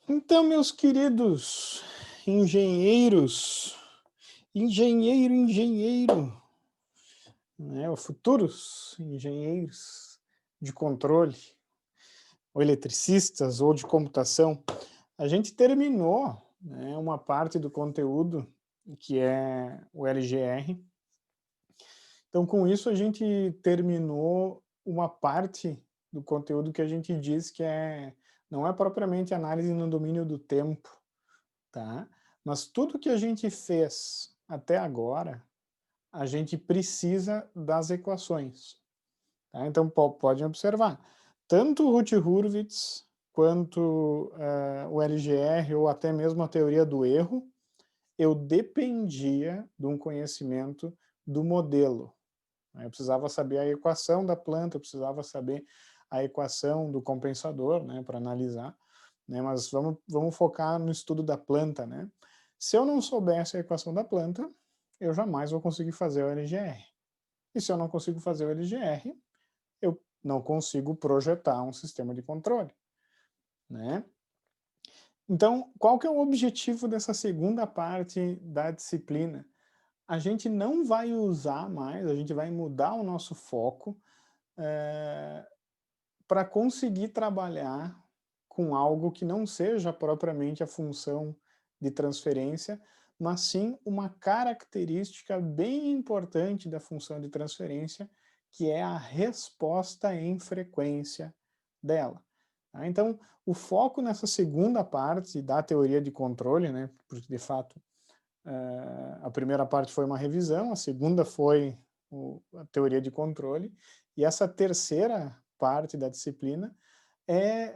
Então, meus queridos engenheiros, engenheiro, né, ou futuros engenheiros de controle, ou eletricistas, ou de computação, a gente terminou, né, uma parte do conteúdo que é o LGR. Então, com isso, a gente terminou uma parte do conteúdo que a gente diz que não é propriamente análise no domínio do tempo, tá? Mas tudo que a gente fez até agora, a gente precisa das equações, tá? Então podem observar, tanto o Ruth-Hurwitz quanto o LGR ou até mesmo a teoria do erro, eu dependia de um conhecimento do modelo, né? Eu precisava saber a equação da planta, eu precisava saber a equação do compensador, né, para analisar, né, mas vamos focar no estudo da planta, né? Se eu não soubesse a equação da planta, eu jamais vou conseguir fazer o LGR. E se eu não consigo fazer o LGR, eu não consigo projetar um sistema de controle, né? Então, qual que é o objetivo dessa segunda parte da disciplina? A gente não vai usar mais, a gente vai mudar o nosso foco para conseguir trabalhar com algo que não seja propriamente a função de transferência, mas sim uma característica bem importante da função de transferência, que é a resposta em frequência dela. Tá? Então, o foco nessa segunda parte da teoria de controle, né, porque de fato a primeira parte foi uma revisão, a segunda foi a teoria de controle, e essa terceira parte da disciplina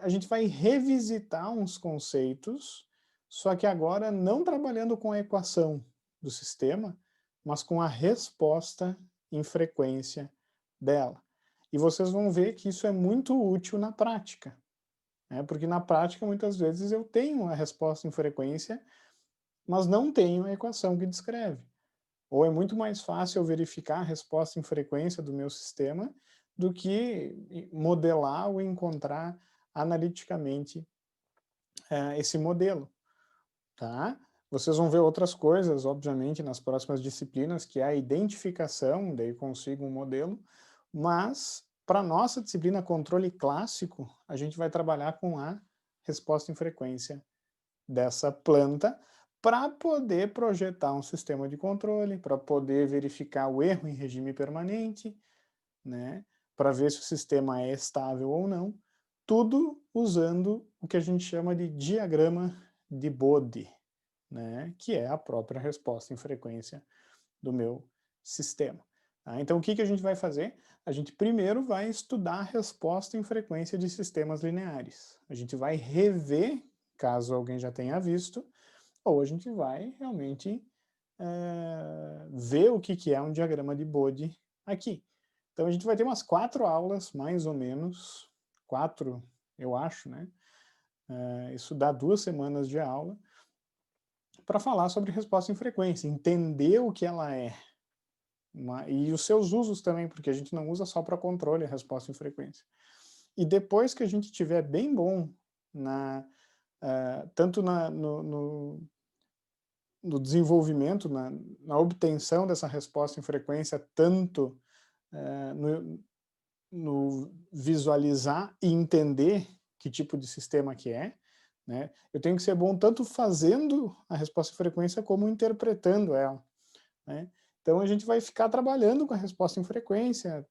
a gente vai revisitar uns conceitos, só que agora não trabalhando com a equação do sistema, mas com a resposta em frequência dela. E vocês vão ver que isso é muito útil na prática, né? Porque na prática muitas vezes eu tenho a resposta em frequência, mas não tenho a equação que descreve. Ou é muito mais fácil eu verificar a resposta em frequência do meu sistema do que modelar ou encontrar analiticamente esse modelo, tá? Vocês vão ver outras coisas, obviamente, nas próximas disciplinas, que é a identificação, daí consigo um modelo, mas para nossa disciplina controle clássico, a gente vai trabalhar com a resposta em frequência dessa planta para poder projetar um sistema de controle, para poder verificar o erro em regime permanente, né, para ver se o sistema é estável ou não, tudo usando o que a gente chama de diagrama de Bode, né, que é a própria resposta em frequência do meu sistema. Tá? Então, o que a gente vai fazer? A gente primeiro vai estudar a resposta em frequência de sistemas lineares. A gente vai rever, caso alguém já tenha visto, ou a gente vai realmente ver o que é um diagrama de Bode aqui. Então a gente vai ter umas 4 aulas, mais ou menos, 4 eu acho, né? Isso dá 2 semanas de aula, para falar sobre resposta em frequência, entender o que ela é, e os seus usos também, porque a gente não usa só para controle a resposta em frequência. E depois que a gente tiver bem bom, tanto no desenvolvimento, na obtenção dessa resposta em frequência, tanto no visualizar e entender que tipo de sistema que é, né? Eu tenho que ser bom tanto fazendo a resposta em frequência como interpretando ela, né? Então a gente vai ficar trabalhando com a resposta em frequência,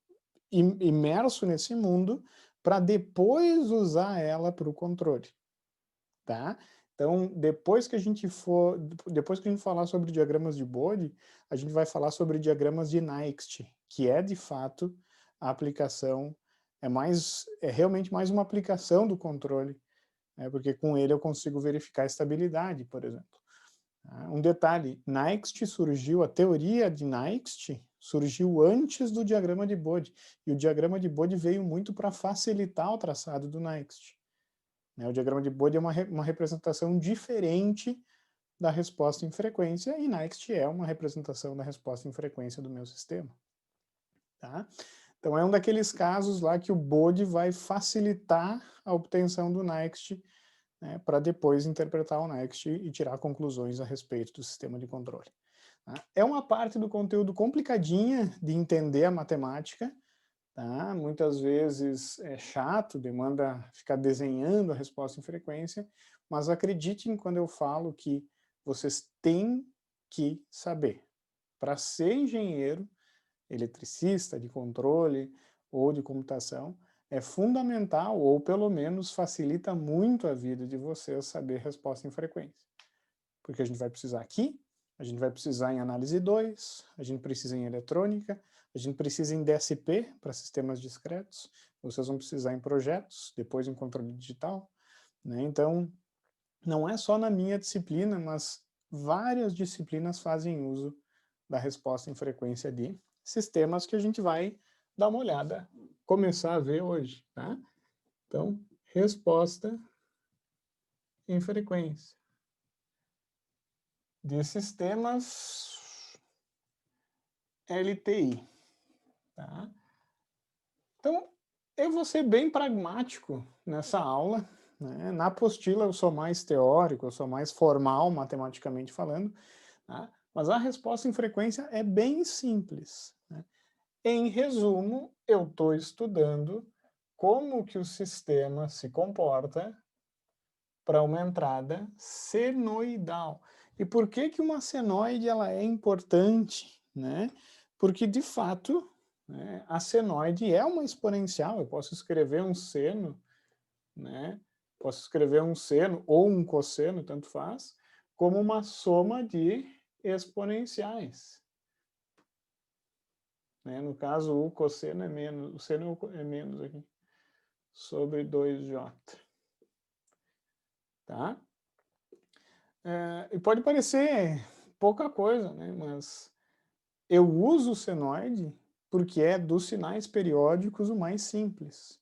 imerso nesse mundo, para depois usar ela para o controle, tá? Então, depois que a gente falar sobre diagramas de Bode, a gente vai falar sobre diagramas de Next, que é de fato a aplicação, é realmente mais uma aplicação do controle, né? Porque com ele eu consigo verificar a estabilidade, por exemplo. Um detalhe, a teoria de Next surgiu antes do diagrama de Bode, e o diagrama de Bode veio muito para facilitar o traçado do Next. O diagrama de Bode é uma representação diferente da resposta em frequência, e Next é uma representação da resposta em frequência do meu sistema. Tá? Então é um daqueles casos lá que o Bode vai facilitar a obtenção do Next né, para depois interpretar o Next e tirar conclusões a respeito do sistema de controle. Tá? É uma parte do conteúdo complicadinha de entender a matemática, tá? Muitas vezes é chato, demanda ficar desenhando a resposta em frequência, mas acreditem quando eu falo que vocês têm que saber. Para ser engenheiro, eletricista de controle ou de computação, é fundamental, ou pelo menos facilita muito a vida de vocês saber resposta em frequência. Porque a gente vai precisar aqui, a gente vai precisar em análise 2, a gente precisa em eletrônica, a gente precisa em DSP para sistemas discretos, vocês vão precisar em projetos, depois em controle digital, né? Então, não é só na minha disciplina, mas várias disciplinas fazem uso da resposta em frequência de sistemas que a gente vai dar uma olhada, começar a ver hoje, tá? Então, resposta em frequência de sistemas LTI, tá? Então, eu vou ser bem pragmático nessa aula, né? Na apostila eu sou mais teórico, eu sou mais formal, matematicamente falando, tá? Mas a resposta em frequência é bem simples, né? Em resumo, eu estou estudando como que o sistema se comporta para uma entrada senoidal. E por que que uma senoide ela é importante, né? Porque, de fato, né, a senoide é uma exponencial. Eu posso escrever um seno, né? Posso escrever um seno ou um cosseno, tanto faz, como uma soma de exponenciais. Né? No caso, o cosseno é menos, o seno é menos aqui, sobre 2J. Tá? E pode parecer pouca coisa, né? Mas eu uso o senoide porque é dos sinais periódicos o mais simples.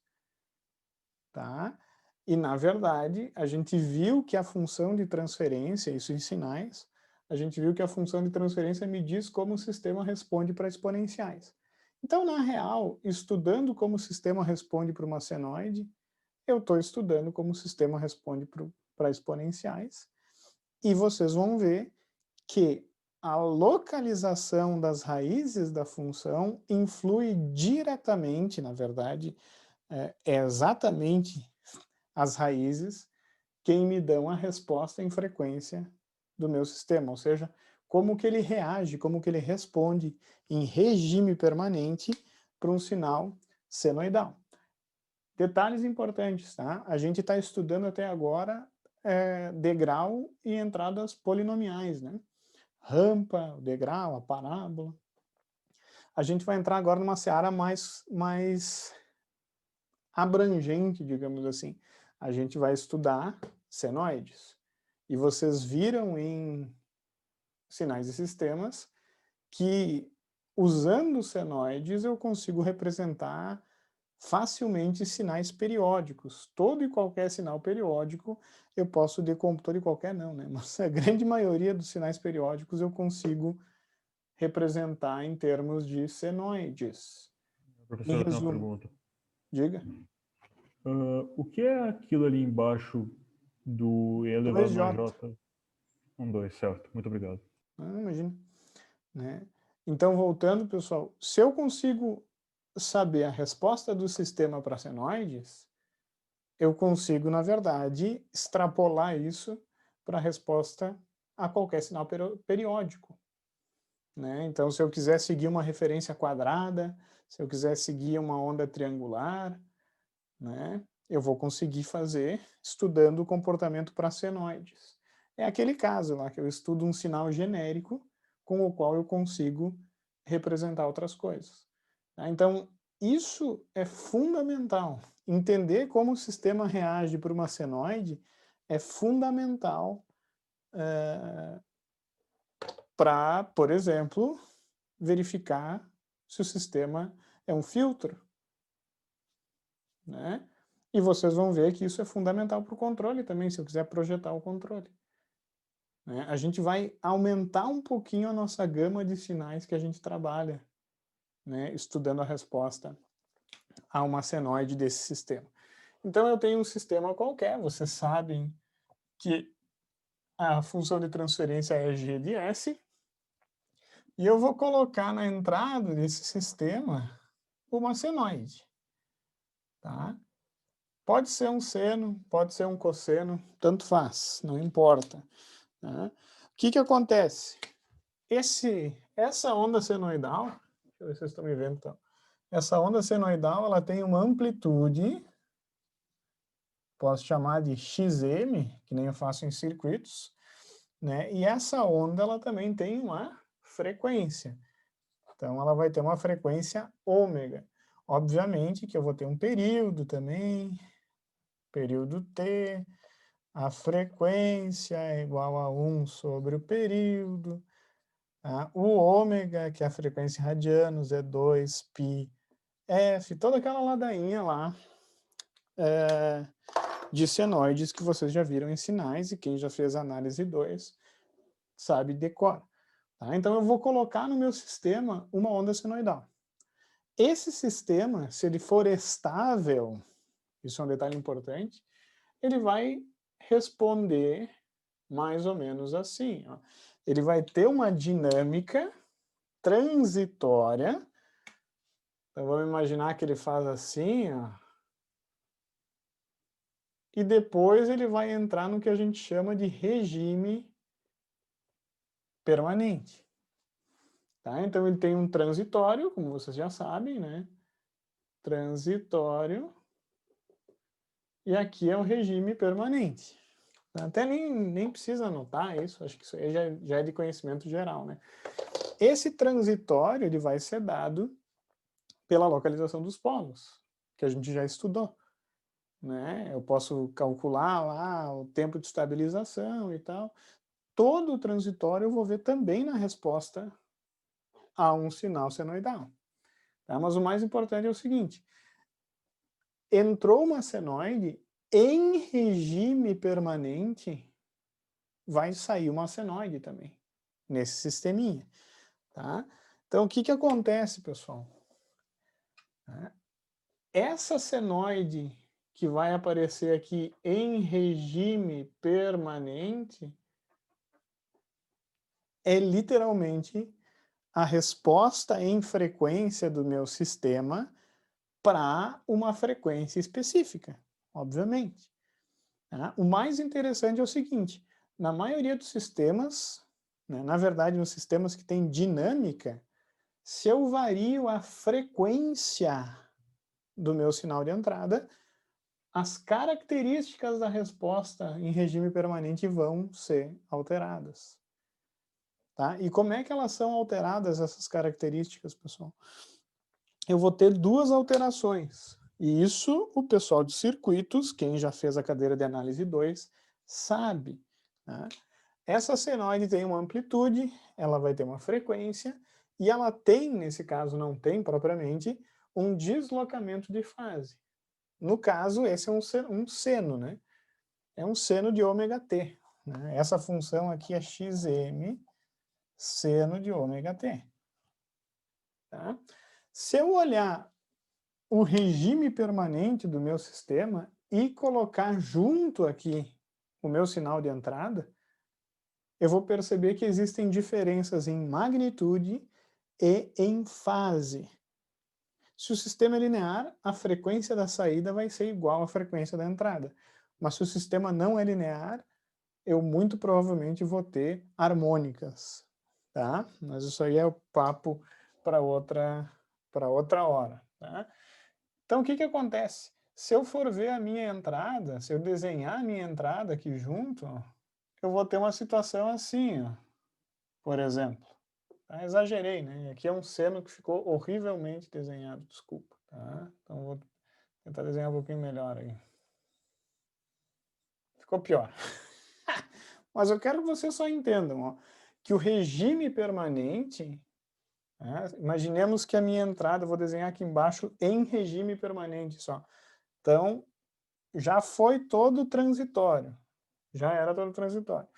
Tá? E, na verdade, a gente viu que a função de transferência, isso em sinais, a gente viu que a função de transferência me diz como o sistema responde para exponenciais. Então, na real, estudando como o sistema responde para uma senoide, eu estou estudando como o sistema responde para exponenciais, e vocês vão ver que a localização das raízes da função influi diretamente, na verdade, é exatamente as raízes quem me dão a resposta em frequência do meu sistema, ou seja, como que ele reage, como que ele responde em regime permanente para um sinal senoidal. Detalhes importantes, tá? A gente está estudando até agora degrau e entradas polinomiais, né? Rampa, o degrau, a parábola. A gente vai entrar agora numa seara mais abrangente, digamos assim. A gente vai estudar senoides. E vocês viram em sinais e sistemas que, usando senoides, eu consigo representar facilmente sinais periódicos. Todo e qualquer sinal periódico eu posso decompor, todo e qualquer não, né? Mas a grande maioria dos sinais periódicos eu consigo representar em termos de senoides. Em Professor, eu tenho uma resumo, pergunta. diga. O que é aquilo ali embaixo do E elevado mais 2J. J? 2, certo. Muito obrigado. Imagina. Né? Então, voltando, pessoal, se eu consigo saber a resposta do sistema para senoides, eu consigo, na verdade, extrapolar isso para a resposta a qualquer sinal periódico. Né? Então, se eu quiser seguir uma referência quadrada, se eu quiser seguir uma onda triangular, né, eu vou conseguir fazer estudando o comportamento para senoides. É aquele caso lá que eu estudo um sinal genérico com o qual eu consigo representar outras coisas. Tá? Então, isso é fundamental. Entender como o sistema reage para uma senoide é fundamental para, por exemplo, verificar se o sistema é um filtro. Né? E vocês vão ver que isso é fundamental para o controle também, se eu quiser projetar o controle. Né? A gente vai aumentar um pouquinho a nossa gama de sinais que a gente trabalha, né, estudando a resposta a uma senoide desse sistema. Então eu tenho um sistema qualquer, vocês sabem que a função de transferência é g de S, e eu vou colocar na entrada desse sistema uma senoide, tá? Pode ser um seno, pode ser um cosseno, tanto faz, não importa. Tá? O que acontece? Essa onda senoidal, deixa eu ver se vocês estão me vendo, então. Essa onda senoidal, ela tem uma amplitude, posso chamar de XM, que nem eu faço em circuitos, né? E essa onda, ela também tem uma frequência. Então, ela vai ter uma frequência ômega. Obviamente que eu vou ter um período também, período T, a frequência é igual a 1 sobre o período, tá? O ômega, que é a frequência em radianos, é 2πf, toda aquela ladainha lá de senoides que vocês já viram em sinais, e quem já fez análise 2 sabe decora. Tá? Então eu vou colocar no meu sistema uma onda senoidal. Esse sistema, se ele for estável, isso é um detalhe importante, ele vai responder mais ou menos assim. Ó. Ele vai ter uma dinâmica transitória. Então vamos imaginar que ele faz assim, ó. E depois ele vai entrar no que a gente chama de regime permanente. Tá? Então ele tem um transitório, como vocês já sabem, né? Transitório. E aqui é o regime permanente. Até nem precisa anotar isso, acho que isso aí já é de conhecimento geral, né? Esse transitório ele vai ser dado pela localização dos polos, que a gente já estudou. Né? Eu posso calcular lá o tempo de estabilização e tal. Todo o transitório eu vou ver também na resposta a um sinal senoidal. Tá? Mas o mais importante é o seguinte, entrou uma senoide, em regime permanente, vai sair uma senoide também, nesse sisteminha. Tá? Então, o que acontece, pessoal? Essa senoide que vai aparecer aqui em regime permanente é literalmente a resposta em frequência do meu sistema para uma frequência específica, obviamente. Tá? O mais interessante é o seguinte, na maioria dos sistemas, né, na verdade nos sistemas que têm dinâmica, se eu vario a frequência do meu sinal de entrada, as características da resposta em regime permanente vão ser alteradas. Tá? E como é que elas são alteradas, essas características, pessoal? Eu vou ter duas alterações. E isso o pessoal de circuitos, quem já fez a cadeira de análise 2, sabe. Tá? Essa senoide tem uma amplitude, ela vai ter uma frequência, e ela tem, nesse caso não tem propriamente, um deslocamento de fase. No caso, esse é um seno, né? É um seno de ômega t. Né? Essa função aqui é xm seno de ômega t. Tá? Se eu olhar o regime permanente do meu sistema e colocar junto aqui o meu sinal de entrada, eu vou perceber que existem diferenças em magnitude e em fase. Se o sistema é linear, a frequência da saída vai ser igual à frequência da entrada. Mas se o sistema não é linear, eu muito provavelmente vou ter harmônicas. Tá? Mas isso aí é o papo para outra hora. Tá? Então, o que acontece? Se eu for ver a minha entrada, se eu desenhar a minha entrada aqui junto, eu vou ter uma situação assim, ó, por exemplo. Tá? Exagerei, né? Aqui é um seno que ficou horrivelmente desenhado, desculpa. Tá? Então, vou tentar desenhar um pouquinho melhor aí. Ficou pior. Mas eu quero que vocês só entendam, ó, que o regime permanente, né, imaginemos que a minha entrada, eu vou desenhar aqui embaixo em regime permanente só. Então, já foi todo transitório. Já era todo transitório.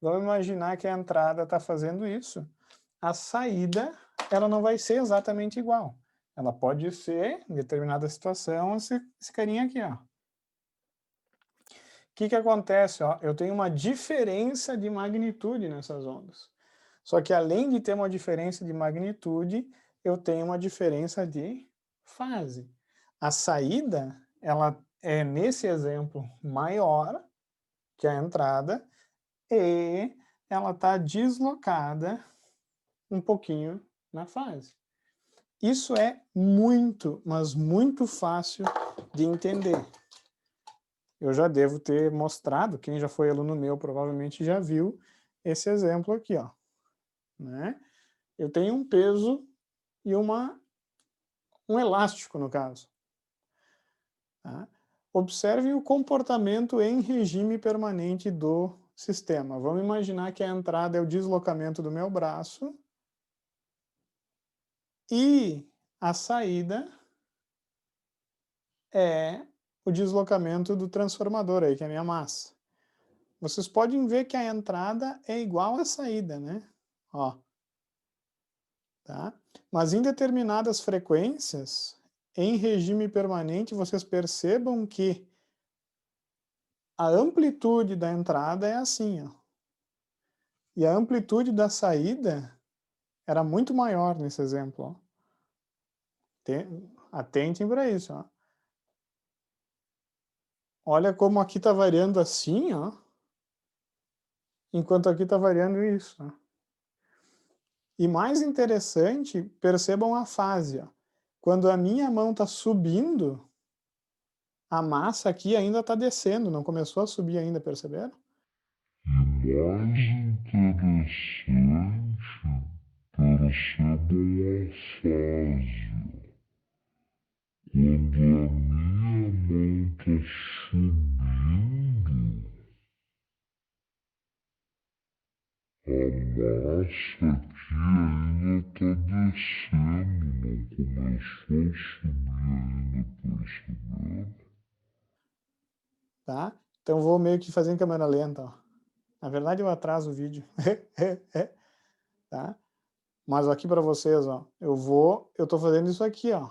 Vamos imaginar que a entrada está fazendo isso. A saída, ela não vai ser exatamente igual. Ela pode ser, em determinada situação, esse carinha aqui, ó. que acontece? Ó, eu tenho uma diferença de magnitude nessas ondas. Só que além de ter uma diferença de magnitude, eu tenho uma diferença de fase. A saída, ela é, nesse exemplo, maior que a entrada e ela está deslocada um pouquinho na fase. Isso é muito, mas muito fácil de entender. Eu já devo ter mostrado, quem já foi aluno meu provavelmente já viu esse exemplo aqui, ó, né? Eu tenho um peso e um elástico, no caso. Tá? Observe o comportamento em regime permanente do sistema. Vamos imaginar que a entrada é o deslocamento do meu braço e a saída é o deslocamento do transformador aí, que é a minha massa. Vocês podem ver que a entrada é igual à saída, né? Ó. Tá? Mas em determinadas frequências, em regime permanente, vocês percebam que a amplitude da entrada é assim, ó. E a amplitude da saída era muito maior nesse exemplo, ó. Atentem para isso, ó. Olha como aqui está variando assim, ó, enquanto aqui está variando isso. Ó. E mais interessante, percebam a fase. Ó. Quando a minha mão está subindo, a massa aqui ainda está descendo, não começou a subir ainda, perceberam? E mais interessante, percebam a fase. Quando a minha mão está subindo, a massa aqui ainda está descendo, não começou a subir ainda, perceberam? Tá? Então vou meio que fazer em câmera lenta, ó. Na verdade eu atraso o vídeo. Tá? Mas aqui para vocês, ó, eu tô fazendo isso aqui, ó.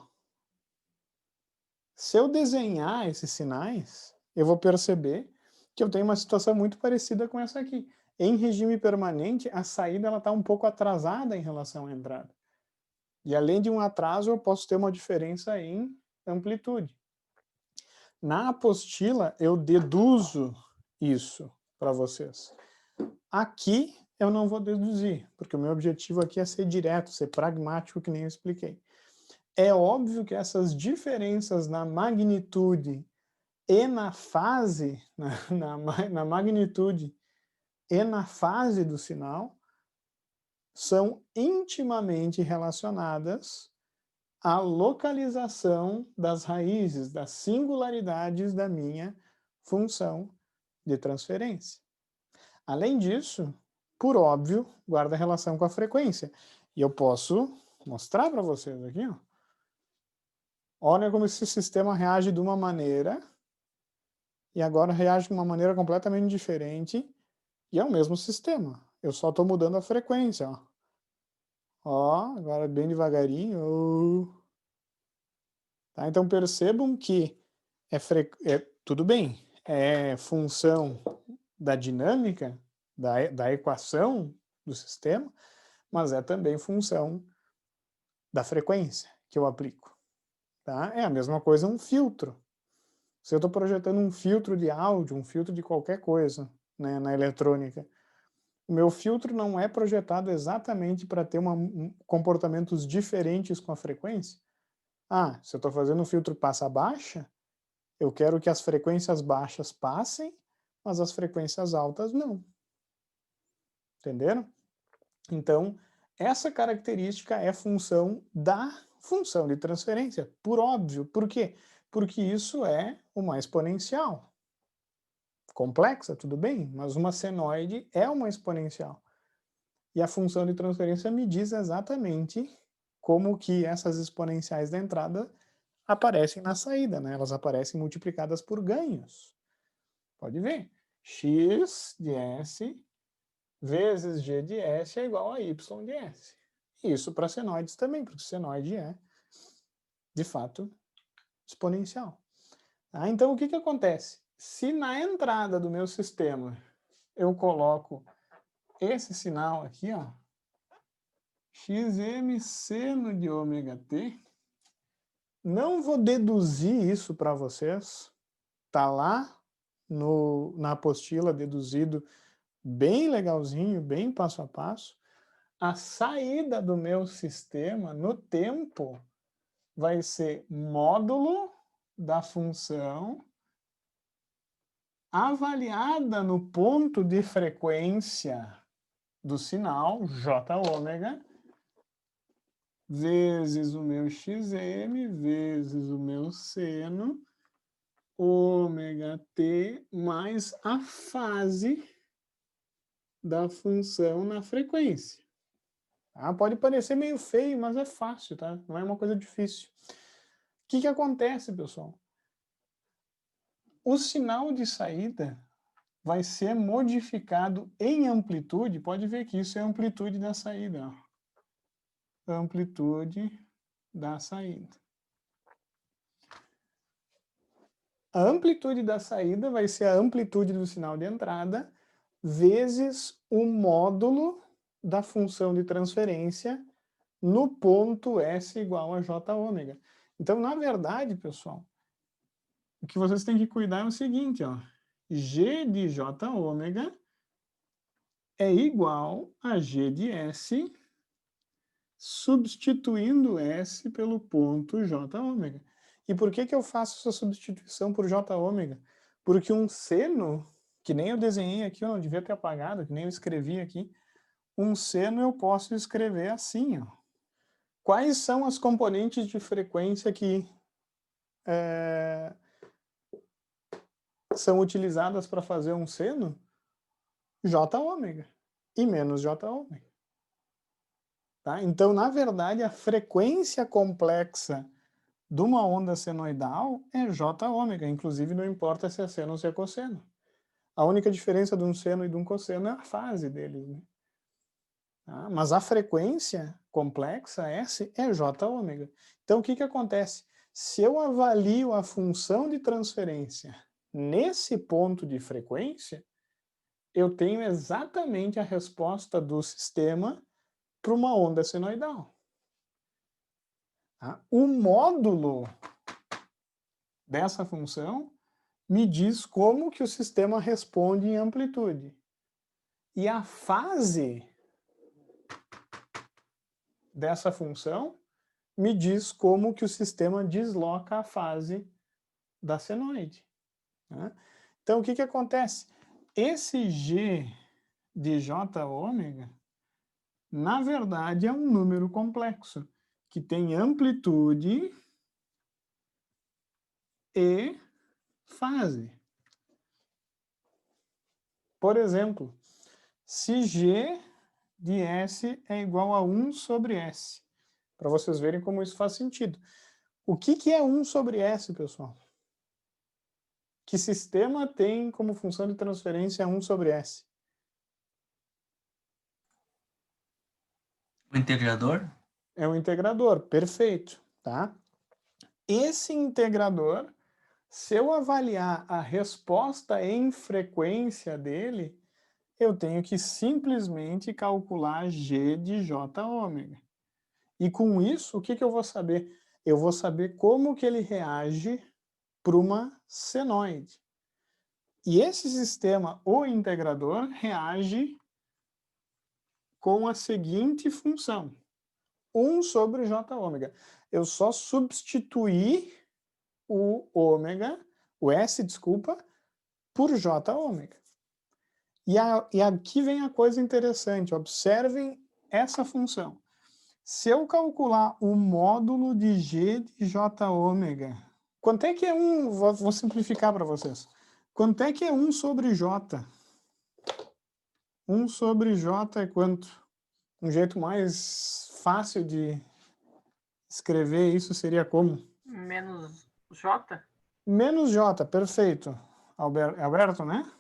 Se eu desenhar esses sinais, eu vou perceber que eu tenho uma situação muito parecida com essa aqui. Em regime permanente, a saída ela está um pouco atrasada em relação à entrada. E além de um atraso, eu posso ter uma diferença em amplitude. Na apostila, eu deduzo isso para vocês. Aqui, eu não vou deduzir, porque o meu objetivo aqui é ser direto, ser pragmático, que nem eu expliquei. É óbvio que essas diferenças na magnitude e na fase, na magnitude e na fase do sinal, são intimamente relacionadas à localização das raízes, das singularidades da minha função de transferência. Além disso, por óbvio, guarda relação com a frequência. E eu posso mostrar para vocês aqui, ó. Olha como esse sistema reage de uma maneira e agora reage de uma maneira completamente diferente e é o mesmo sistema. Eu só estou mudando a frequência, ó. Ó, agora bem devagarinho. Tá? Então percebam que tudo bem, é função da dinâmica, da equação do sistema, mas é também função da frequência que eu aplico. Tá? É a mesma coisa um filtro. Se eu estou projetando um filtro de áudio, um filtro de qualquer coisa, né, na eletrônica, o meu filtro não é projetado exatamente para ter comportamentos diferentes com a frequência. Ah, se eu estou fazendo um filtro passa baixa, eu quero que as frequências baixas passem, mas as frequências altas não. Entenderam? Então, essa característica é função da função de transferência, por óbvio. Por quê? Porque isso é uma exponencial. Complexa, tudo bem, mas uma senoide é uma exponencial. E a função de transferência me diz exatamente como que essas exponenciais da entrada aparecem na saída, né? Elas aparecem multiplicadas por ganhos. Pode ver. X de S vezes G de S é igual a Y de S. Isso para senoides também, porque senoide é, de fato, exponencial. Tá? Então, o que acontece? se na entrada do meu sistema eu coloco esse sinal aqui, ó, XM seno de ômega t, não vou deduzir isso para vocês, tá lá na apostila deduzido bem legalzinho, bem passo a passo. A saída do meu sistema no tempo vai ser módulo da função avaliada no ponto de frequência do sinal, J ômega, vezes o meu XM, vezes o meu seno, ômega t, mais a fase da função na frequência. Tá? Pode parecer meio feio, mas é fácil, tá? Não é uma coisa difícil. O que acontece, pessoal? O sinal de saída vai ser modificado em amplitude. Pode ver que isso é a amplitude da saída. Ó. Amplitude da saída. A amplitude da saída vai ser a amplitude do sinal de entrada vezes o módulo da função de transferência no ponto S igual a J ômega. Então, na verdade, pessoal, o que vocês têm que cuidar é o seguinte, ó. G de J ômega é igual a G de S, substituindo S pelo ponto J ômega. E por que eu faço essa substituição por J ômega? Porque um seno, que nem eu desenhei aqui, eu não devia ter apagado, que nem eu escrevi aqui, um seno eu posso escrever assim, ó. Quais são as componentes de frequência que são utilizadas para fazer um seno? J ômega e menos J ômega. Tá? Então, na verdade, a frequência complexa de uma onda senoidal é J ômega, inclusive não importa se é seno ou se é cosseno. A única diferença de um seno e de um cosseno é a fase deles. Né? Tá? Mas a frequência complexa, S, é J ômega. Então, o que acontece? Se eu avalio a função de transferência nesse ponto de frequência, eu tenho exatamente a resposta do sistema para uma onda senoidal. Tá? O módulo dessa função me diz como que o sistema responde em amplitude. E a fase dessa função me diz como que o sistema desloca a fase da senoide. Né? Então, o que acontece? Esse G de J ômega, na verdade, é um número complexo, que tem amplitude e fase. Por exemplo, se G de S é igual a 1 sobre S, para vocês verem como isso faz sentido. O que é 1 sobre S, pessoal? Que sistema tem como função de transferência 1 sobre S? O integrador? É um integrador, perfeito. Tá? Esse integrador, se eu avaliar a resposta em frequência dele, eu tenho que simplesmente calcular G de J ômega. E com isso, o que eu vou saber? Eu vou saber como que ele reage para uma senoide. E esse sistema, o integrador, reage com a seguinte função. 1 sobre J ômega. Eu só substituí o S, desculpa, por J ômega. E aqui vem a coisa interessante, observem essa função. Se eu calcular o módulo de G de J ômega, quanto é que é 1? Vou simplificar para vocês. Quanto é que é 1 sobre J? 1 sobre J é quanto? Um jeito mais fácil de escrever isso seria como? Menos J? Menos J, perfeito. Alberto, né?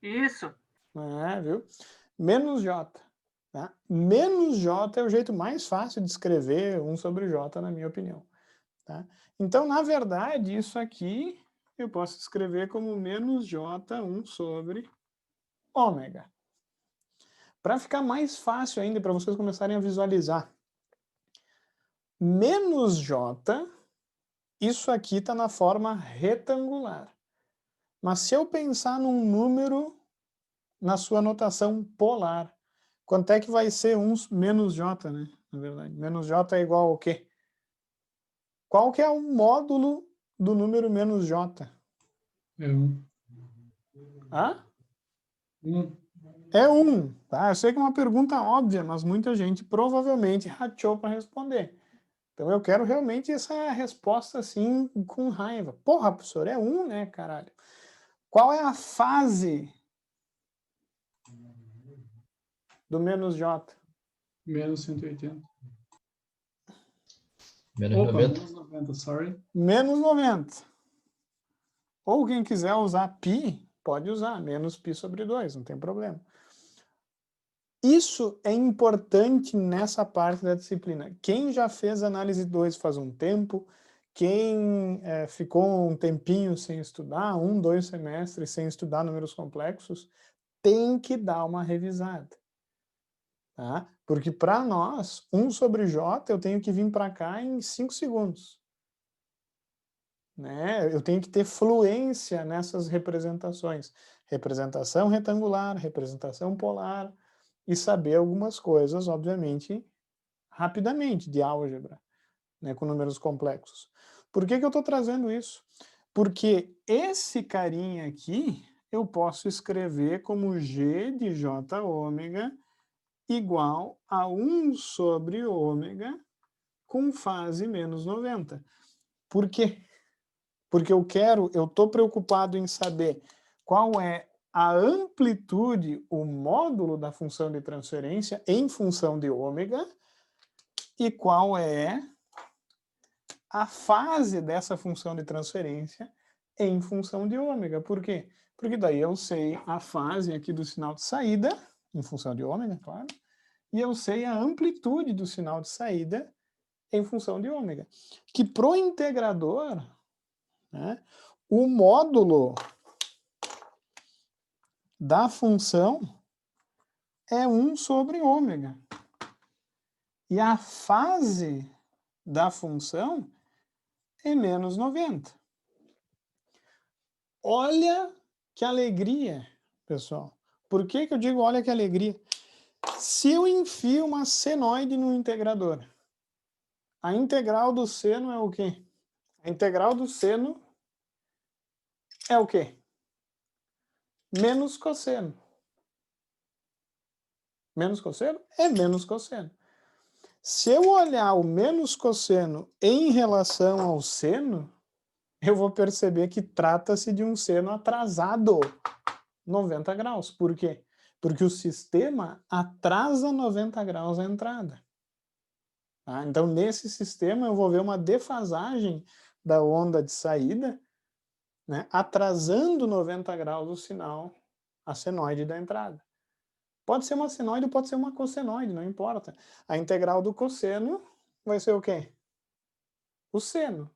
Isso. É, viu? Menos J. Tá? Menos J é o jeito mais fácil de escrever 1 sobre J, na minha opinião. Tá? Então, na verdade, isso aqui eu posso escrever como menos J1 sobre ômega. Para ficar mais fácil ainda, para vocês começarem a visualizar, menos J, isso aqui está na forma retangular. Mas se eu pensar num número na sua notação polar, quanto é que vai ser 1 menos J, né? Na verdade, menos J é igual ao quê? Qual que é o módulo do número menos J? É 1. Hã? 1. É 1, tá? Eu sei que é uma pergunta óbvia, mas muita gente provavelmente rachou para responder. Então eu quero realmente essa resposta assim com raiva. Porra, professor, é 1, né, caralho? Qual é a fase do menos J? Menos 180. Menos Opa, 90. menos 90, sorry. Menos 90. Ou quem quiser usar π, pode usar, menos π sobre 2, não tem problema. Isso é importante nessa parte da disciplina. Quem já fez análise 2 faz um tempo, quem ficou um tempinho sem estudar, 1, 2 semestres sem estudar números complexos, tem que dar uma revisada. Tá? Porque para nós, 1 sobre J, eu tenho que vir para cá em 5 segundos. Né? Eu tenho que ter fluência nessas representações. Representação retangular, representação polar, e saber algumas coisas, obviamente, rapidamente, de álgebra, né, com números complexos. Por que que eu estou trazendo isso? Porque esse carinha aqui, eu posso escrever como G de J ômega igual a 1 sobre ômega com fase menos 90. Por quê? Porque eu estou preocupado em saber qual é a amplitude, o módulo da função de transferência em função de ômega e qual é a fase dessa função de transferência em função de ômega. Por quê? Porque daí eu sei a fase aqui do sinal de saída, em função de ômega, claro, e eu sei a amplitude do sinal de saída em função de ômega. Que pro integrador, né, o módulo da função é 1 sobre ômega. E a fase da função é menos 90. Olha que alegria, pessoal. Por que que eu digo olha que alegria? Se eu enfio uma senoide no integrador, a integral do seno é o quê? A integral do seno é o quê? Menos cosseno. Menos cosseno é menos cosseno. Se eu olhar o menos cosseno em relação ao seno, eu vou perceber que trata-se de um seno atrasado 90 graus. Por quê? Porque o sistema atrasa 90 graus a entrada. Tá? Então, nesse sistema, eu vou ver uma defasagem da onda de saída, né, atrasando 90 graus o sinal, a senoide da entrada. Pode ser uma senoide, pode ser uma cossenoide, não importa. A integral do cosseno vai ser o quê? O seno,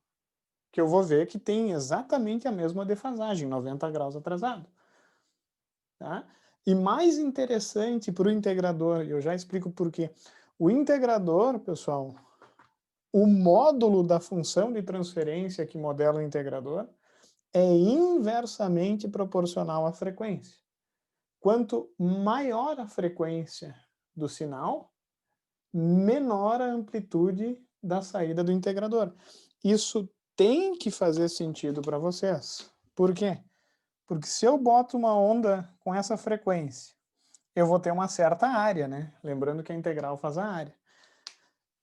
que eu vou ver que tem exatamente a mesma defasagem, 90 graus atrasado. Tá? E mais interessante para o integrador, eu já explico por quê. O integrador, pessoal, o módulo da função de transferência que modela o integrador é inversamente proporcional à frequência. Quanto maior a frequência do sinal, menor a amplitude da saída do integrador. Isso tem que fazer sentido para vocês. Por quê? Porque se eu boto uma onda com essa frequência, eu vou ter uma certa área, né? Lembrando que a integral faz a área.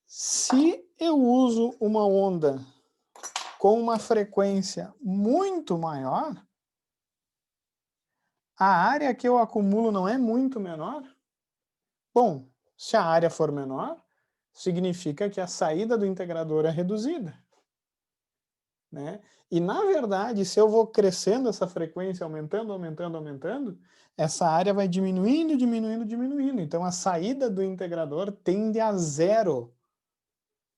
Se eu uso uma onda com uma frequência muito maior, a área que eu acumulo não é muito menor? Bom, se a área for menor, significa que a saída do integrador é reduzida. Né? E, na verdade, se eu vou crescendo essa frequência, aumentando, aumentando, aumentando, essa área vai diminuindo, diminuindo, diminuindo. Então, a saída do integrador tende a zero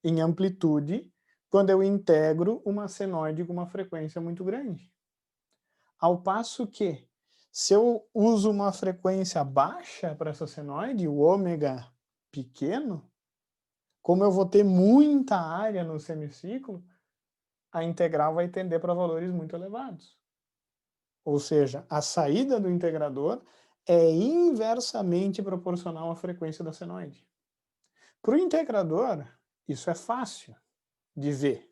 em amplitude quando eu integro uma senoide com uma frequência muito grande. Ao passo que, se eu uso uma frequência baixa para essa senoide, o ômega pequeno, como eu vou ter muita área no semiciclo, a integral vai tender para valores muito elevados. Ou seja, a saída do integrador é inversamente proporcional à frequência da senoide. Para o integrador, isso é fácil de ver,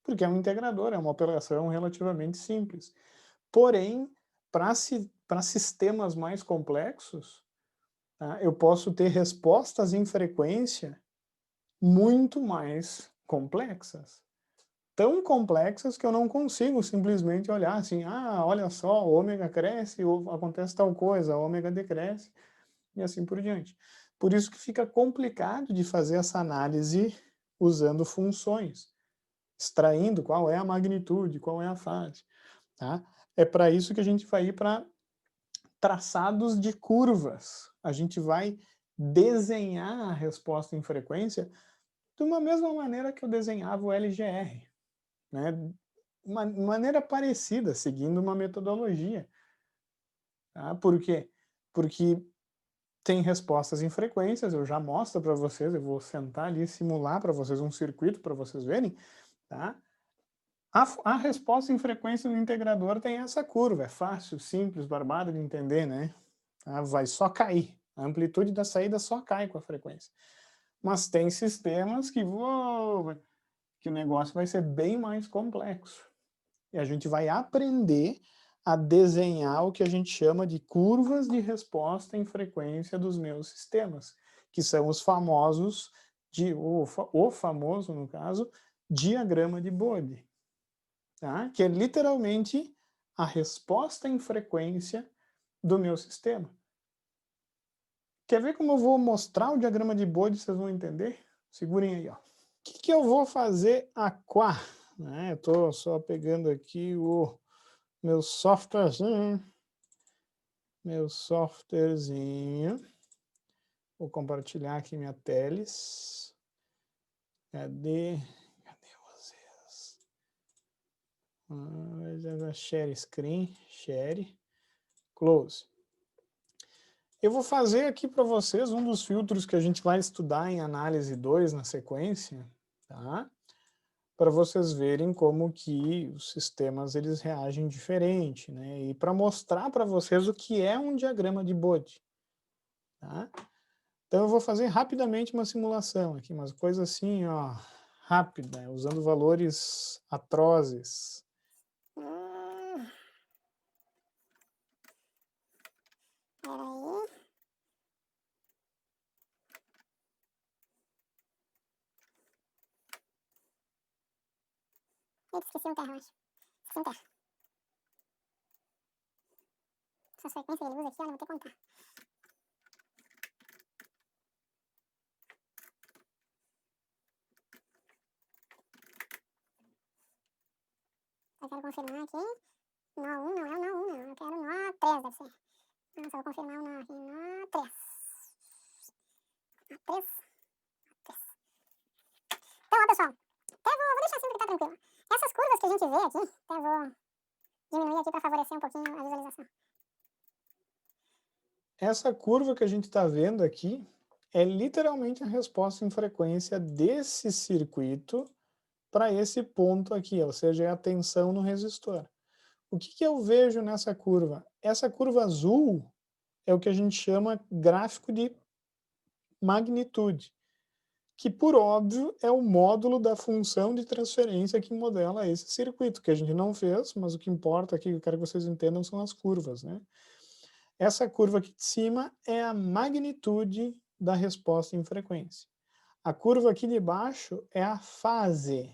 porque é um integrador, é uma operação relativamente simples. Porém, para sistemas mais complexos, tá, eu posso ter respostas em frequência muito mais complexas. Tão complexas que eu não consigo simplesmente olhar assim, olha só, o ômega cresce, acontece tal coisa, o ômega decresce, e assim por diante. Por isso que fica complicado de fazer essa análise usando funções, extraindo qual é a magnitude, qual é a fase. Tá? É para isso que a gente vai ir para traçados de curvas. A gente vai desenhar a resposta em frequência de uma mesma maneira que eu desenhava o LGR. Né? Uma maneira parecida, seguindo uma metodologia. Tá? Por quê? Porque tem respostas em frequências, eu já mostro para vocês, eu vou sentar ali e simular para vocês um circuito para vocês verem. Tá? A resposta em frequência no integrador tem essa curva, é fácil, simples, barbada de entender, né? Tá? Vai só cair, a amplitude da saída só cai com a frequência. Mas tem sistemas que o negócio vai ser bem mais complexo. E a gente vai aprender a desenhar o que a gente chama de curvas de resposta em frequência dos meus sistemas, que são os famosos, o famoso, no caso, diagrama de Bode. Tá? Que é literalmente a resposta em frequência do meu sistema. Quer ver como eu vou mostrar o diagrama de Bode, vocês vão entender? Segurem aí, ó. O que eu vou fazer aqui? Né? Eu estou só pegando aqui o meu softwarezinho. Vou compartilhar aqui minha teles. Cadê vocês? Share screen, share, close. Eu vou fazer aqui para vocês um dos filtros que a gente vai estudar em análise 2 na sequência, tá? Para vocês verem como que os sistemas eles reagem diferente, né? E para mostrar para vocês o que é um diagrama de Bode, tá? Então eu vou fazer rapidamente uma simulação aqui, umas coisas assim, ó, rápida, usando valores atrozes. Peraí. Eu esqueci um terra, eu acho. Esqueci um terra. Essa frequência que ele usa aqui, eu não vou ter que contar. Eu quero confirmar aqui. Nó 1 não é o nó 1, não. Eu quero nó 3, deve ser. Nossa, eu vou confirmar o nó aqui. Nó 3. Nó 3. Então, ó, pessoal. Até vou deixar assim porque tá tranquilo. Essas curvas que a gente vê aqui, até vou diminuir aqui para favorecer um pouquinho a visualização. Essa curva que a gente está vendo aqui é literalmente a resposta em frequência desse circuito para esse ponto aqui, ou seja, é a tensão no resistor. O que eu vejo nessa curva? Essa curva azul é o que a gente chama gráfico de magnitude, que por óbvio é o módulo da função de transferência que modela esse circuito, que a gente não fez, mas o que importa aqui, que eu quero que vocês entendam, são as curvas, né? Essa curva aqui de cima é a magnitude da resposta em frequência. A curva aqui de baixo é a fase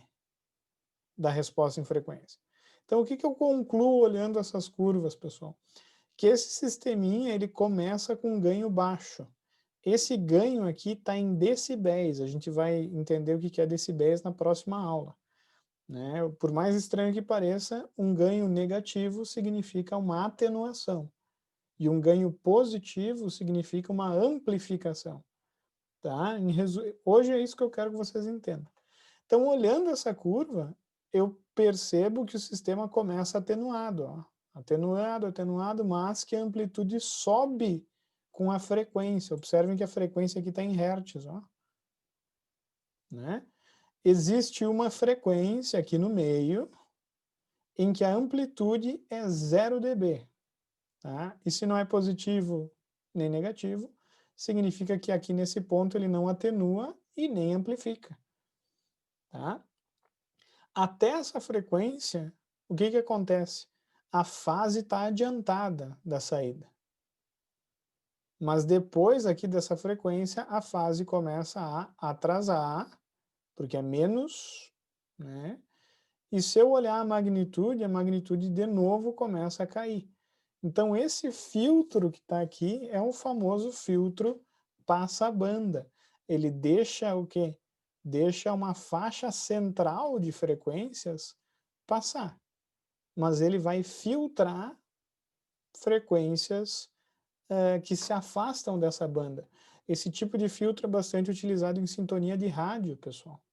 da resposta em frequência. Então, o que eu concluo olhando essas curvas, pessoal? Que esse sisteminha, ele começa com um ganho baixo. Esse ganho aqui está em decibéis. A gente vai entender o que é decibéis na próxima aula. Né? Por mais estranho que pareça, um ganho negativo significa uma atenuação. E um ganho positivo significa uma amplificação. Tá? Hoje é isso que eu quero que vocês entendam. Então, olhando essa curva, eu percebo que o sistema começa atenuado. Ó. atenuado, atenuado, mas que a amplitude sobe com a frequência. Observem que a frequência aqui está em hertz, ó. Né? Existe uma frequência aqui no meio em que a amplitude é 0 dB. Tá? E se não é positivo nem negativo, significa que aqui nesse ponto ele não atenua e nem amplifica. Tá? Até essa frequência, o que acontece? A fase está adiantada da saída. Mas depois aqui dessa frequência, a fase começa a atrasar, porque é menos, né? E se eu olhar a magnitude de novo começa a cair. Então esse filtro que está aqui é o famoso filtro passa-banda. Ele deixa o quê? Deixa uma faixa central de frequências passar. Mas ele vai filtrar frequências que se afastam dessa banda. Esse tipo de filtro é bastante utilizado em sintonia de rádio, pessoal.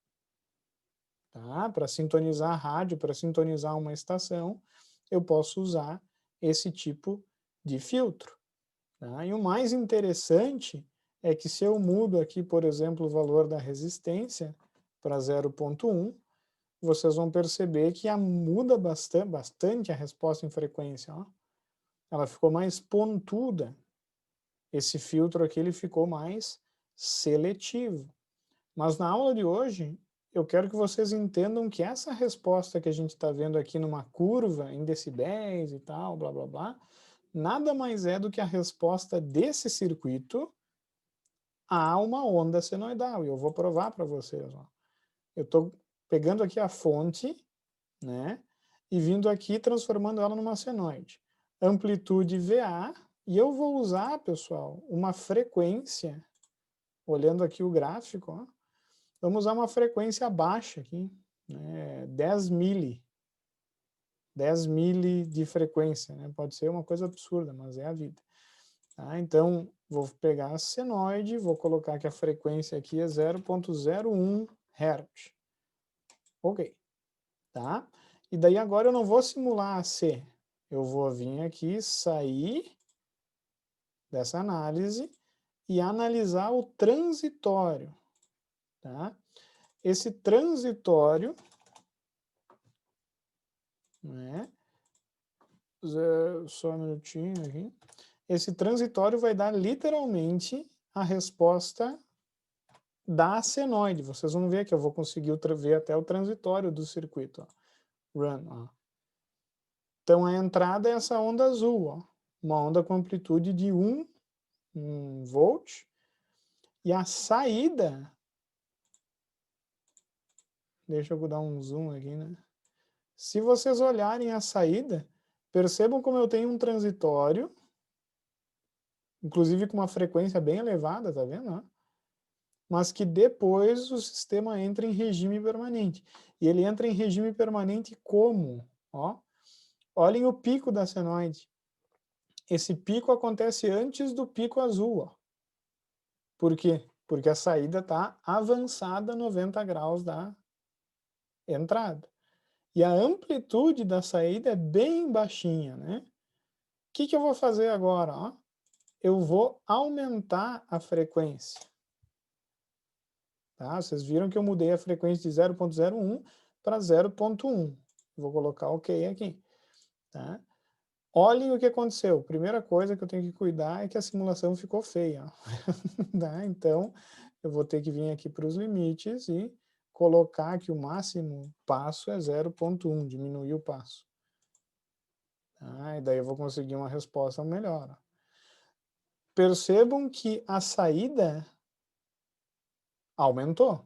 Tá? Para sintonizar a rádio, para sintonizar uma estação, eu posso usar esse tipo de filtro. Tá? E o mais interessante é que se eu mudo aqui, por exemplo, o valor da resistência para 0,1, vocês vão perceber que muda bastante a resposta em frequência. Ó. Ela ficou mais pontuda. Esse filtro aqui ele ficou mais seletivo. Mas na aula de hoje, eu quero que vocês entendam que essa resposta que a gente está vendo aqui numa curva, em decibéis e tal, blá, blá, blá, nada mais é do que a resposta desse circuito a uma onda senoidal. E eu vou provar para vocês. Ó. Eu estou pegando aqui a fonte, né, e vindo aqui transformando ela numa senoide. Amplitude VA, e eu vou usar, pessoal, uma frequência, olhando aqui o gráfico, ó, vamos usar uma frequência baixa aqui, né, 10 mili de frequência, né, pode ser uma coisa absurda, mas é a vida. Tá? Então, vou pegar a senoide, vou colocar que a frequência aqui é 0,01 Hz. Ok. Tá? E daí agora eu não vou simular a C, eu vou vir aqui, sair dessa análise e analisar o transitório. Tá? Esse transitório, né? Só um minutinho aqui. Esse transitório vai dar literalmente a resposta da senoide. Vocês vão ver que eu vou conseguir ver até o transitório do circuito. Ó. Run. Ó. Então a entrada é essa onda azul, ó. Uma onda com amplitude de 1 volt. E a saída, deixa eu dar um zoom aqui, né? Se vocês olharem a saída, percebam como eu tenho um transitório, inclusive com uma frequência bem elevada, tá vendo? Ó? Mas que depois o sistema entra em regime permanente. E ele entra em regime permanente como? Ó, olhem o pico da senoide. Esse pico acontece antes do pico azul. Ó. Por quê? Porque a saída está avançada 90 graus da entrada. E a amplitude da saída é bem baixinha, né? O que eu vou fazer agora? Ó? Eu vou aumentar a frequência. Tá? Vocês viram que eu mudei a frequência de 0,01 para 0,1. Vou colocar OK aqui. Tá? Olhem o que aconteceu. Primeira coisa que eu tenho que cuidar é que a simulação ficou feia. Tá? Então, eu vou ter que vir aqui para os limites e colocar que o máximo passo é 0,1, diminuir o passo. Tá? E daí eu vou conseguir uma resposta melhor. Percebam que a saída aumentou.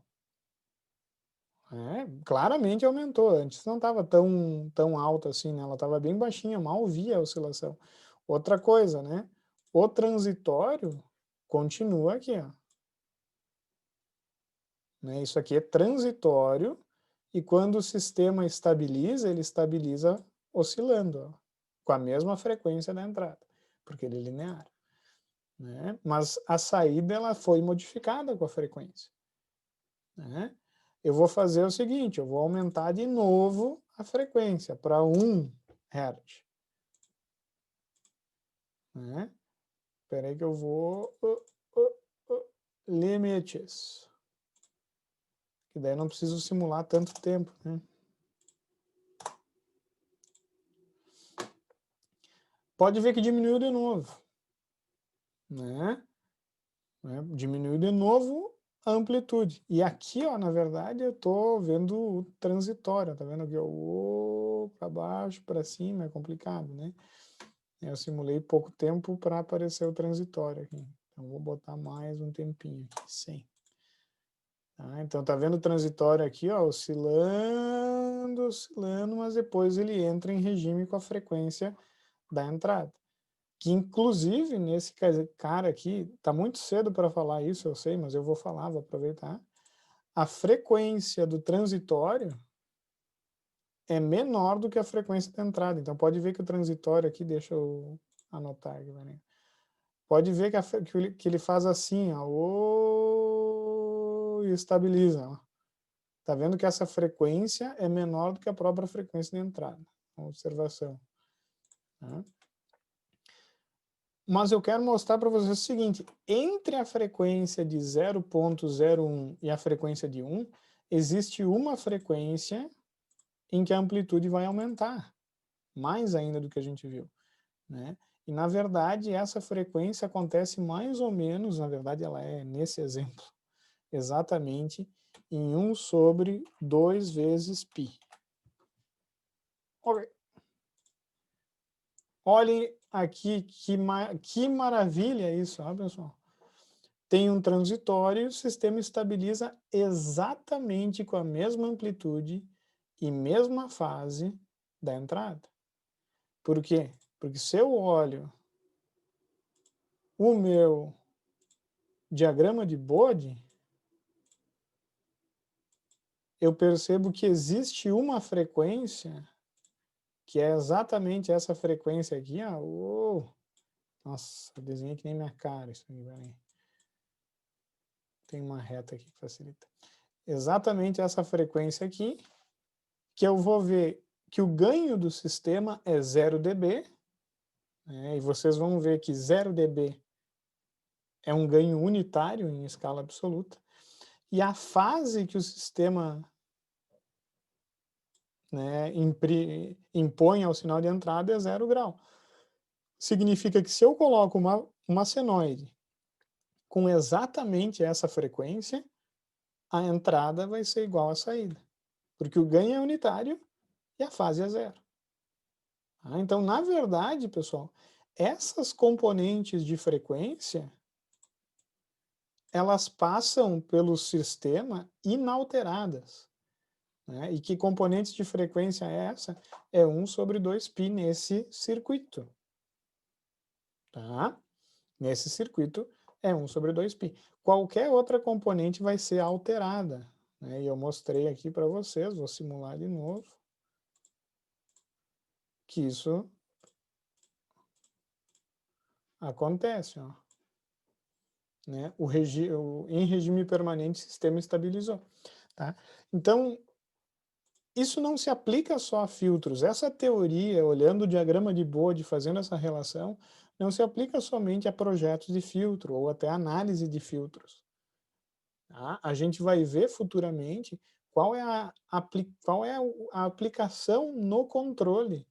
Claramente aumentou. Antes não estava tão alta assim, né? Ela estava bem baixinha, mal via a oscilação. Outra coisa, né? O transitório continua aqui, ó. Né? Isso aqui é transitório e quando o sistema estabiliza, ele estabiliza oscilando, ó, com a mesma frequência da entrada, porque ele é linear. Né? Mas a saída ela foi modificada com a frequência. Né? Eu vou fazer o seguinte, eu vou aumentar de novo a frequência para 1 Hz. né? Espera aí que eu vou... limites. Que daí eu não preciso simular tanto tempo, né? Pode ver que diminuiu de novo, né? Diminuiu de novo a amplitude. E aqui, ó, na verdade, eu tô vendo o transitório, tá vendo aqui, ó, para baixo, para cima, é complicado, né? Eu simulei pouco tempo para aparecer o transitório aqui. Então, vou botar mais um tempinho aqui, 100. Tá? Então, tá vendo o transitório aqui, ó, oscilando, oscilando, mas depois ele entra em regime com a frequência da entrada. Que, inclusive, nesse cara aqui, tá muito cedo para falar isso, eu sei, mas eu vou falar, vou aproveitar. A frequência do transitório é menor do que a frequência da entrada. Então, pode ver que o transitório aqui, deixa eu anotar aqui, né? Pode ver que ele faz assim, ó, e estabiliza. Ó. Tá vendo que essa frequência é menor do que a própria frequência de entrada. Uma observação. Tá? Mas eu quero mostrar para vocês o seguinte, entre a frequência de 0.01 e a frequência de 1, existe uma frequência em que a amplitude vai aumentar, mais ainda do que a gente viu, né? E, na verdade, essa frequência acontece mais ou menos, na verdade, ela é, nesse exemplo, exatamente em 1 sobre 2 vezes π. Ok. Olhem aqui que maravilha isso, ó, pessoal. Tem um transitório e o sistema estabiliza exatamente com a mesma amplitude e mesma fase da entrada. Por quê? Porque se eu olho o meu diagrama de Bode, eu percebo que existe uma frequência, que é exatamente essa frequência aqui, ó. Oh, nossa, eu desenhei que nem minha cara isso aqui, peraí. Tem uma reta aqui que facilita. Exatamente essa frequência aqui, que eu vou ver que o ganho do sistema é 0 dB, né, e vocês vão ver que 0 dB é um ganho unitário em escala absoluta, e a fase que o sistema, né, impõe ao sinal de entrada é 0 grau. Significa que se eu coloco uma senoide com exatamente essa frequência, a entrada vai ser igual à saída, porque o ganho é unitário e a fase é 0. Então, na verdade, pessoal, essas componentes de frequência, elas passam pelo sistema inalteradas. Né? E que componentes de frequência é essa? É 1 sobre 2π nesse circuito. Tá? Nesse circuito é 1 sobre 2π. Qualquer outra componente vai ser alterada. Né? E eu mostrei aqui para vocês, vou simular de novo, que isso acontece. Ó. Né? Em regime permanente, o sistema estabilizou. Tá? Então, isso não se aplica só a filtros. Essa teoria, olhando o diagrama de Bode, fazendo essa relação, não se aplica somente a projetos de filtro ou até análise de filtros. Tá? A gente vai ver futuramente qual é a aplicação no controle,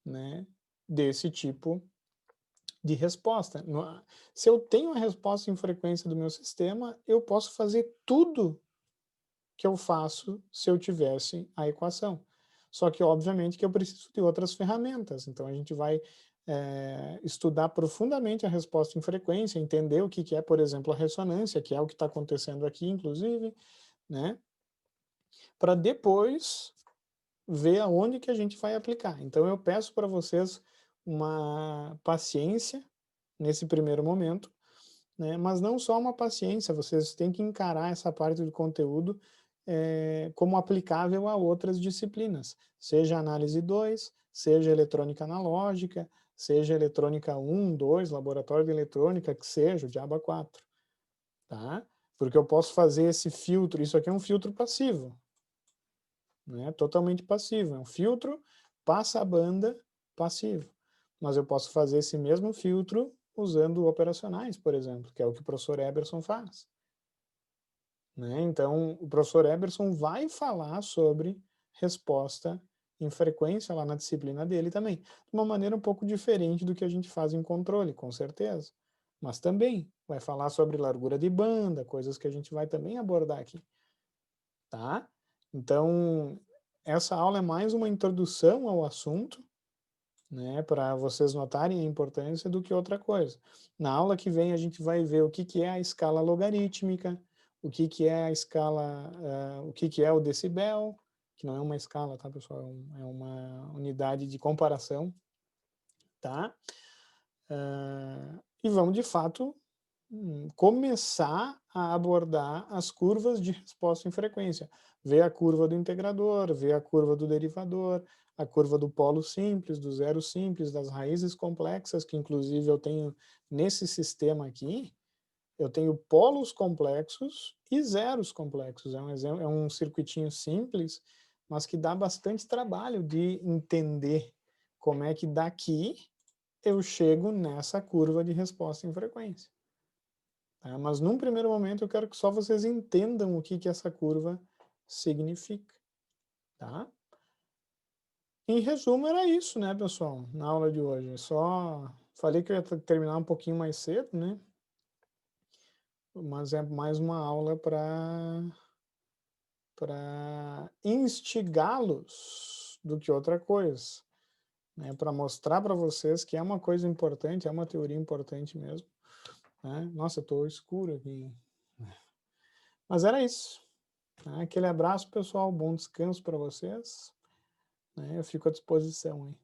né, desse tipo de resposta. Se eu tenho a resposta em frequência do meu sistema, eu posso fazer tudo que eu faço se eu tivesse a equação. Só que, obviamente, que eu preciso de outras ferramentas. Então, a gente vai estudar profundamente a resposta em frequência, entender o que é, por exemplo, a ressonância, que é o que está acontecendo aqui, inclusive, né? Para depois ver aonde que a gente vai aplicar. Então, eu peço para vocês uma paciência nesse primeiro momento, né? Mas não só uma paciência, vocês têm que encarar essa parte do conteúdo como aplicável a outras disciplinas, seja análise 2, seja eletrônica analógica, seja eletrônica 1, 2, laboratório de eletrônica, que seja, o diabo 4. Tá? Porque eu posso fazer esse filtro, isso aqui é um filtro passivo, né? Totalmente passivo, é um filtro, passa a banda, passivo. mas eu posso fazer esse mesmo filtro usando operacionais, por exemplo, que é o que o professor Eberson faz. Né? Então, o professor Eberson vai falar sobre resposta em frequência lá na disciplina dele também, de uma maneira um pouco diferente do que a gente faz em controle, com certeza. Mas também vai falar sobre largura de banda, coisas que a gente vai também abordar aqui. Tá? Então, essa aula é mais uma introdução ao assunto, né, para vocês notarem a importância do que outra coisa. Na aula que vem a gente vai ver o que é a escala logarítmica, o que é a escala, o que é o decibel, que não é uma escala, tá, pessoal? É uma unidade de comparação, tá? E vamos, de fato, começar a abordar as curvas de resposta em frequência. Ver a curva do integrador, ver a curva do derivador, a curva do polo simples, do zero simples, das raízes complexas, que inclusive eu tenho nesse sistema aqui, eu tenho polos complexos e zeros complexos. É um circuitinho simples, mas que dá bastante trabalho de entender como é que daqui eu chego nessa curva de resposta em frequência. Tá? Mas num primeiro momento eu quero que só vocês entendam o que essa curva significa. Tá? Em resumo, era isso, né, pessoal, na aula de hoje. Só falei que eu ia terminar um pouquinho mais cedo, né? Mas é mais uma aula para instigá-los do que outra coisa, né? Para mostrar para vocês que é uma coisa importante, é uma teoria importante mesmo. Né? Nossa, eu estou escuro aqui. Mas era isso. Aquele abraço, pessoal. Bom descanso para vocês. Eu fico à disposição aí.